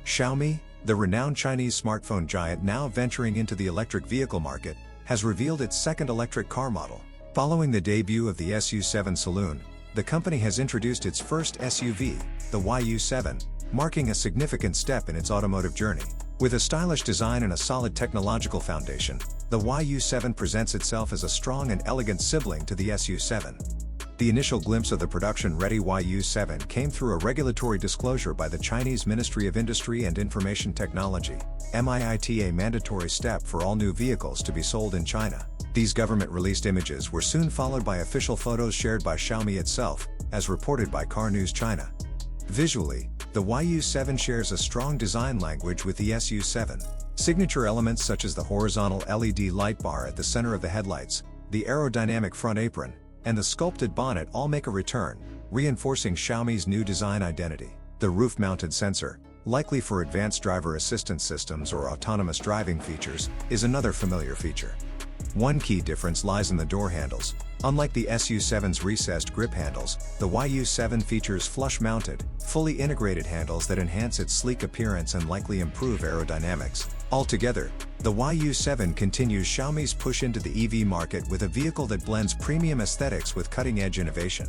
Xiaomi, the renowned Chinese smartphone giant now venturing into the electric vehicle market, has revealed its second electric car model. Following the debut of the SU7 Saloon, the company has introduced its first SUV, the YU7, marking a significant step in its automotive journey. With a stylish design and a solid technological foundation, the YU7 presents itself as a strong and elegant sibling to the SU7. The initial glimpse of the production-ready YU7 came through a regulatory disclosure by the Chinese Ministry of Industry and Information Technology, MIIT, a mandatory step for all new vehicles to be sold in China. These government-released images were soon followed by official photos shared by Xiaomi itself, as reported by Car News China. Visually, the YU7 shares a strong design language with the SU7. Signature elements such as the horizontal LED light bar at the center of the headlights, the aerodynamic front apron, and the sculpted bonnet all make a return, reinforcing Xiaomi's new design identity. The roof-mounted sensor, likely for advanced driver assistance systems or autonomous driving features, is another familiar feature. One key difference lies in the door handles. Unlike the SU7's recessed grip handles, the YU7 features flush-mounted, fully integrated handles that enhance its sleek appearance and likely improve aerodynamics. Altogether, the YU7 continues Xiaomi's push into the EV market with a vehicle that blends premium aesthetics with cutting-edge innovation.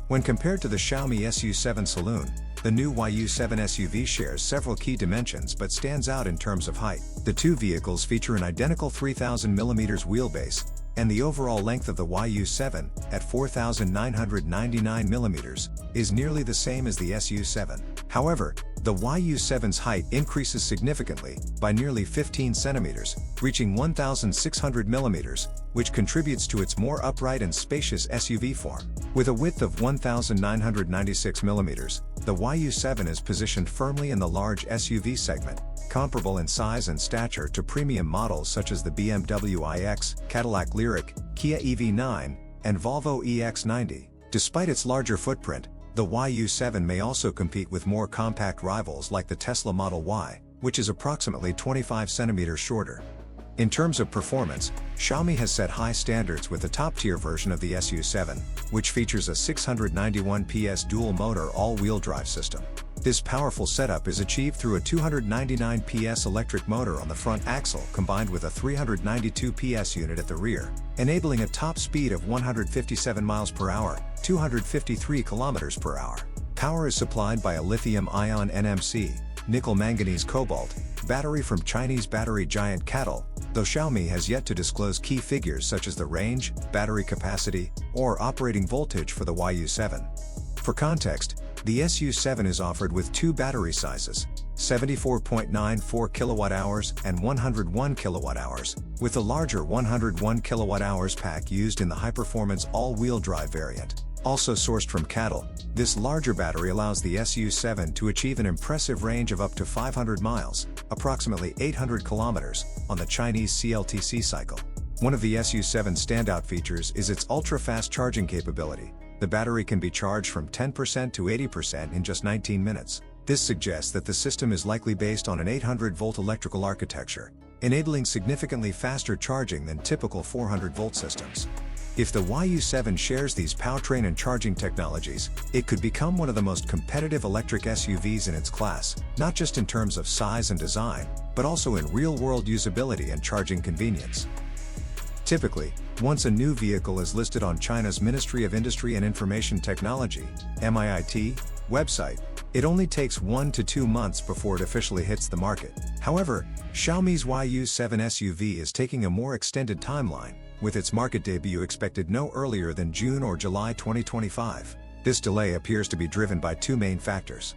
When compared to the Xiaomi SU7 Saloon, the new YU7 SUV shares several key dimensions but stands out in terms of height. The two vehicles feature an identical 3,000mm wheelbase, and the overall length of the YU7, at 4,999mm, is nearly the same as the SU7. However, the YU7's height increases significantly, by nearly 15 centimeters, reaching 1,600mm, which contributes to its more upright and spacious SUV form. With a width of 1,996mm, the YU7 is positioned firmly in the large SUV segment, comparable in size and stature to premium models such as the BMW iX, Cadillac Lyriq, Kia EV9, and Volvo EX90. Despite its larger footprint, the YU7 may also compete with more compact rivals like the Tesla Model Y, which is approximately 25 centimeters shorter. In terms of performance, Xiaomi has set high standards with the top-tier version of the SU7, which features a 691 PS dual-motor all-wheel drive system. This powerful setup is achieved through a 299 PS electric motor on the front axle combined with a 392 PS unit at the rear, enabling a top speed of 157 miles per hour, 253 kilometers per hour. Power is supplied by a lithium-ion NMC, nickel-manganese cobalt, battery from Chinese battery giant CATL, though Xiaomi has yet to disclose key figures such as the range, battery capacity, or operating voltage for the YU7. For context, the SU7 is offered with two battery sizes, 74.94 kWh and 101 kWh, with the larger 101 kWh pack used in the high-performance all-wheel drive variant. Also sourced from CATL, this larger battery allows the SU7 to achieve an impressive range of up to 500 miles, approximately 800 kilometers, on the Chinese CLTC cycle. One of the SU7's standout features is its ultra-fast charging capability. The battery can be charged from 10% to 80% in just 19 minutes. This suggests that the system is likely based on an 800-volt electrical architecture, enabling significantly faster charging than typical 400-volt systems. If the YU7 shares these powertrain and charging technologies, it could become one of the most competitive electric SUVs in its class, not just in terms of size and design, but also in real-world usability and charging convenience. Typically, once a new vehicle is listed on China's Ministry of Industry and Information Technology, MIIT, website, it only takes 1 to 2 months before it officially hits the market. However, Xiaomi's YU7 SUV is taking a more extended timeline, with its market debut expected no earlier than June or July 2025. This delay appears to be driven by two main factors.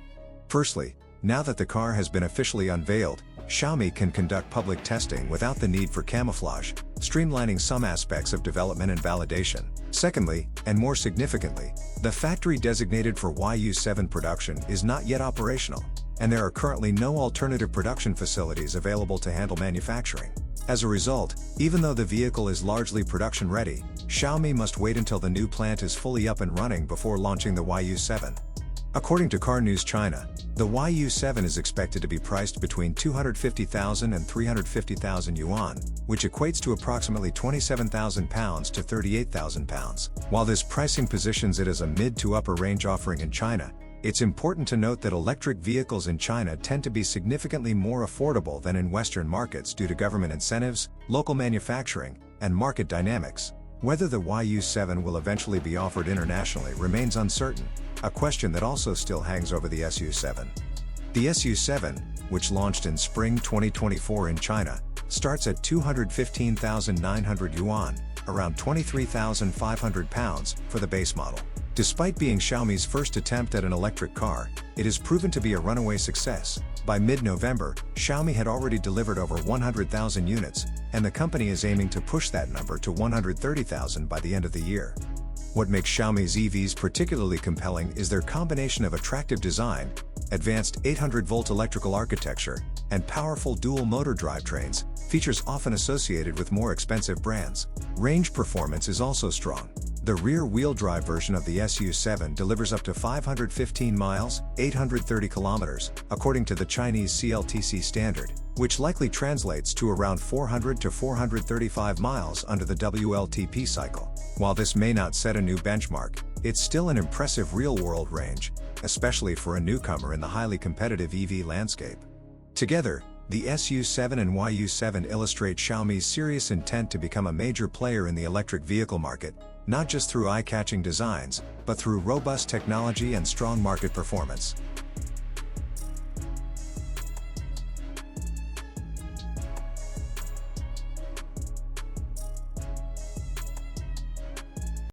Firstly, now that the car has been officially unveiled, Xiaomi can conduct public testing without the need for camouflage, streamlining some aspects of development and validation. Secondly, and more significantly, the factory designated for YU7 production is not yet operational, and there are currently no alternative production facilities available to handle manufacturing. As a result, even though the vehicle is largely production-ready, Xiaomi must wait until the new plant is fully up and running before launching the YU7. According to Car News China, the YU7 is expected to be priced between 250,000 and 350,000 yuan, which equates to approximately £27,000 to £38,000. While this pricing positions it as a mid to upper range offering in China, It's important to note that electric vehicles in China tend to be significantly more affordable than in Western markets due to government incentives, local manufacturing, and market dynamics. Whether the YU7 will eventually be offered internationally remains uncertain, a question that also still hangs over the SU7. The SU7, which launched in spring 2024 in China, starts at 215,900 yuan, around 23,500 pounds, for the base model. Despite being Xiaomi's first attempt at an electric car, it has proven to be a runaway success. By mid-November, Xiaomi had already delivered over 100,000 units, and the company is aiming to push that number to 130,000 by the end of the year. What makes Xiaomi's EVs particularly compelling is their combination of attractive design, advanced 800-volt electrical architecture, and powerful dual-motor drivetrains, features often associated with more expensive brands. Range performance is also strong. The rear-wheel drive version of the SU7 delivers up to 515 miles, 830 kilometers, according to the Chinese CLTC standard, which likely translates to around 400 to 435 miles under the WLTP cycle. While this may not set a new benchmark, it's still an impressive real-world range, especially for a newcomer in the highly competitive EV landscape. Together, the SU7 and YU7 illustrate Xiaomi's serious intent to become a major player in the electric vehicle market, not just through eye-catching designs, but through robust technology and strong market performance.